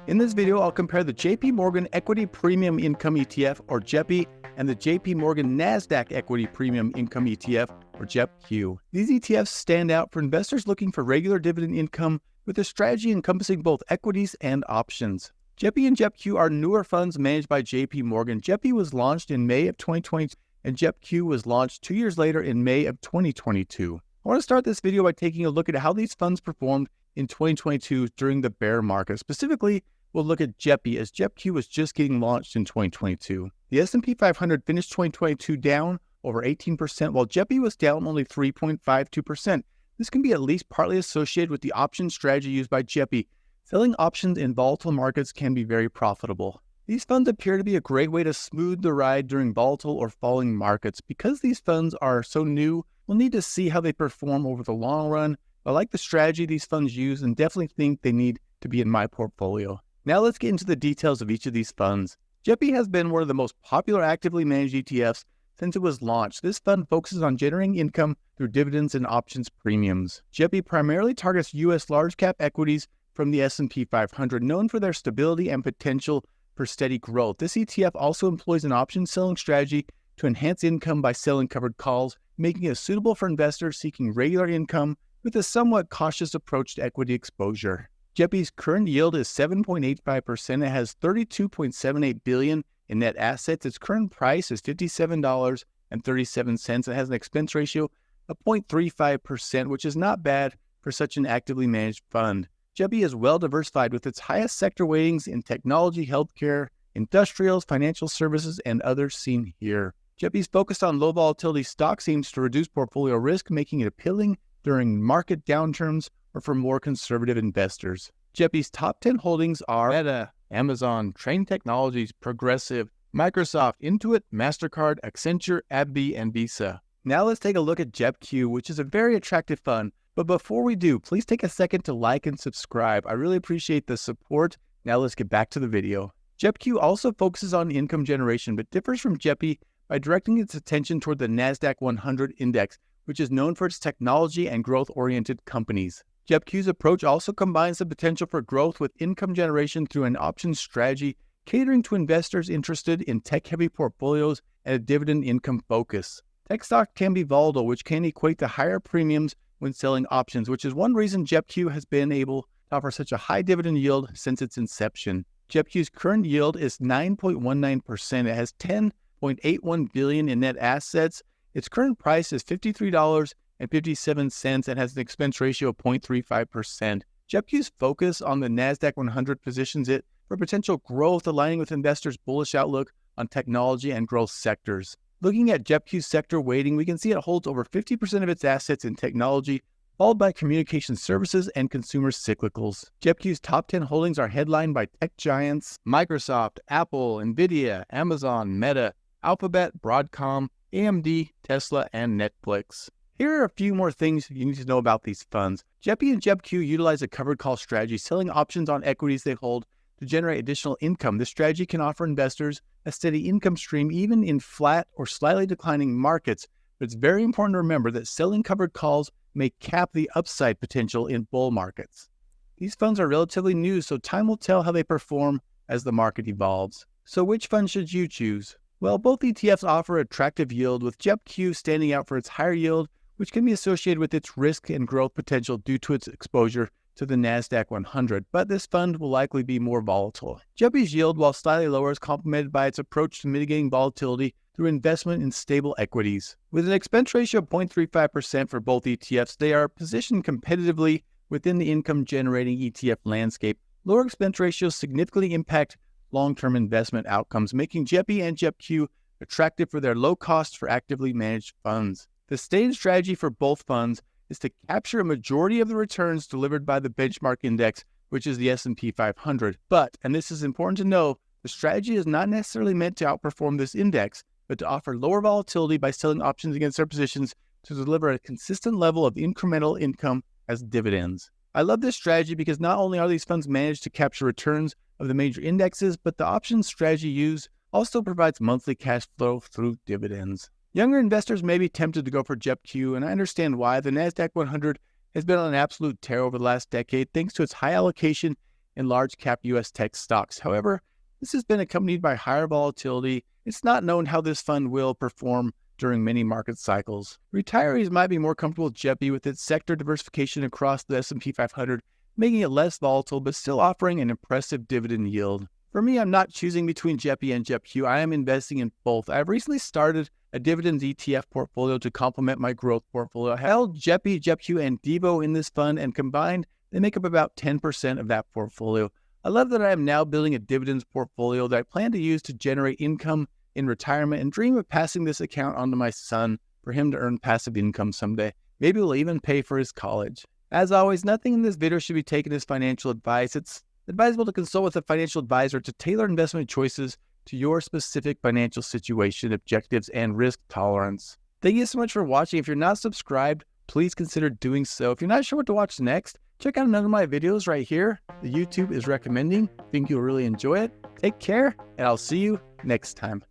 In this video, I'll compare the JPMorgan Equity Premium Income ETF, or JEPI, and the JPMorgan Nasdaq Equity Premium Income ETF, or JEPQ. These ETFs stand out for investors looking for regular dividend income with a strategy encompassing both equities and options. JEPI and JEPQ are newer funds managed by JPMorgan. JEPI was launched in May of 2020, and JEPQ was launched 2 years later in May of 2022. I want to start this video by taking a look at how these funds performed in 2022 during the bear market. Specifically, we'll look at JEPI, as JEPQ was just getting launched in 2022. The S&P 500 finished 2022 down over 18%, while JEPI was down only 3.52%. This can be at least partly associated with the option strategy used by JEPI. Selling options in volatile markets can be very profitable. These funds appear to be a great way to smooth the ride during volatile or falling markets. Because these funds are so new, we'll need to see how they perform over the long run. I like the strategy these funds use and definitely think they need to be in my portfolio. Now let's get into the details of each of these funds. JEPI has been one of the most popular actively managed ETFs since it was launched. This fund focuses on generating income through dividends and options premiums. JEPI primarily targets U.S. large-cap equities from the S&P 500, known for their stability and potential for steady growth. This ETF also employs an option selling strategy to enhance income by selling covered calls, making it suitable for investors seeking regular income with a somewhat cautious approach to equity exposure. JEPI's current yield is 7.85%. It has $32.78 billion in net assets. Its current price is $57.37. It has an expense ratio of 0.35%, which is not bad for such an actively managed fund. JEPI is well diversified with its highest sector weightings in technology, healthcare, industrials, financial services, and others seen here. JEPI is focused on low volatility stocks, aims to reduce portfolio risk, making it appealing during market downturns or for more conservative investors. JEPI's top 10 holdings are Meta, Amazon, Trane Technologies, Progressive, Microsoft, Intuit, MasterCard, Accenture, AbbVie, and Visa. Now let's take a look at JEPQ, which is a very attractive fund. But before we do, please take a second to like and subscribe. I really appreciate the support. Now let's get back to the video. JEPQ also focuses on income generation, but differs from JEPI by directing its attention toward the Nasdaq-100 index, which is known for its technology and growth-oriented companies. JEPQ's approach also combines the potential for growth with income generation through an options strategy, catering to investors interested in tech-heavy portfolios and a dividend income focus. Tech stocks can be volatile, which can equate to higher premiums when selling options, which is one reason JEPQ has been able to offer such a high dividend yield since its inception. JEPQ's current yield is 9.19%. It has $10.81 billion in net assets. Its current price is $53.57 and has an expense ratio of 0.35%. JEPQ's focus on the Nasdaq-100 positions it for potential growth, aligning with investors' bullish outlook on technology and growth sectors. Looking at JEPQ's sector weighting, we can see it holds over 50% of its assets in technology, followed by communication services and consumer cyclicals. JEPQ's top 10 holdings are headlined by tech giants Microsoft, Apple, Nvidia, Amazon, Meta, Alphabet, Broadcom, AMD, Tesla, and Netflix. Here are a few more things you need to know about these funds. JEPI and JEPQ utilize a covered call strategy, selling options on equities they hold to generate additional income. This strategy can offer investors a steady income stream even in flat or slightly declining markets, but it's very important to remember that selling covered calls may cap the upside potential in bull markets. These funds are relatively new, so time will tell how they perform as the market evolves. So which fund should you choose? Well, both ETFs offer attractive yield, with JEPQ standing out for its higher yield, which can be associated with its risk and growth potential due to its exposure to the Nasdaq-100, but this fund will likely be more volatile. JEPI's yield, while slightly lower, is complemented by its approach to mitigating volatility through investment in stable equities. With an expense ratio of 0.35% for both ETFs, they are positioned competitively within the income-generating ETF landscape. Lower expense ratios significantly impact long-term investment outcomes, making JEPI and JEPQ attractive for their low cost for actively managed funds. The stated strategy for both funds is to capture a majority of the returns delivered by the benchmark index, which is the S&P 500. But, and this is important to know, the strategy is not necessarily meant to outperform this index, but to offer lower volatility by selling options against their positions to deliver a consistent level of incremental income as dividends. I love this strategy because not only are these funds managed to capture returns of the major indexes, but the options strategy used also provides monthly cash flow through dividends. Younger investors may be tempted to go for JEPQ, and I understand why. The Nasdaq-100 has been on an absolute tear over the last decade thanks to its high allocation in large cap US tech stocks. However, this has been accompanied by higher volatility. It's not known how this fund will perform during many market cycles. Retirees might be more comfortable with JEPI with its sector diversification across the S&P 500, making it less volatile but still offering an impressive dividend yield. For me, I'm not choosing between JEPI and JEPQ. I am investing in both. I've recently started a dividends ETF portfolio to complement my growth portfolio. I held JEPI, JEPQ, and Devo in this fund, and combined, they make up about 10% of that portfolio. I love that I am now building a dividends portfolio that I plan to use to generate income in retirement and dream of passing this account on to my son for him to earn passive income someday. Maybe we'll even pay for his college. As always, nothing in this video should be taken as financial advice. It's advisable to consult with a financial advisor to tailor investment choices to your specific financial situation, objectives, and risk tolerance. Thank you so much for watching. If you're not subscribed, please consider doing so. If you're not sure what to watch next, check out another of my videos right here. The YouTube is recommending. I think you'll really enjoy it. Take care, and I'll see you next time.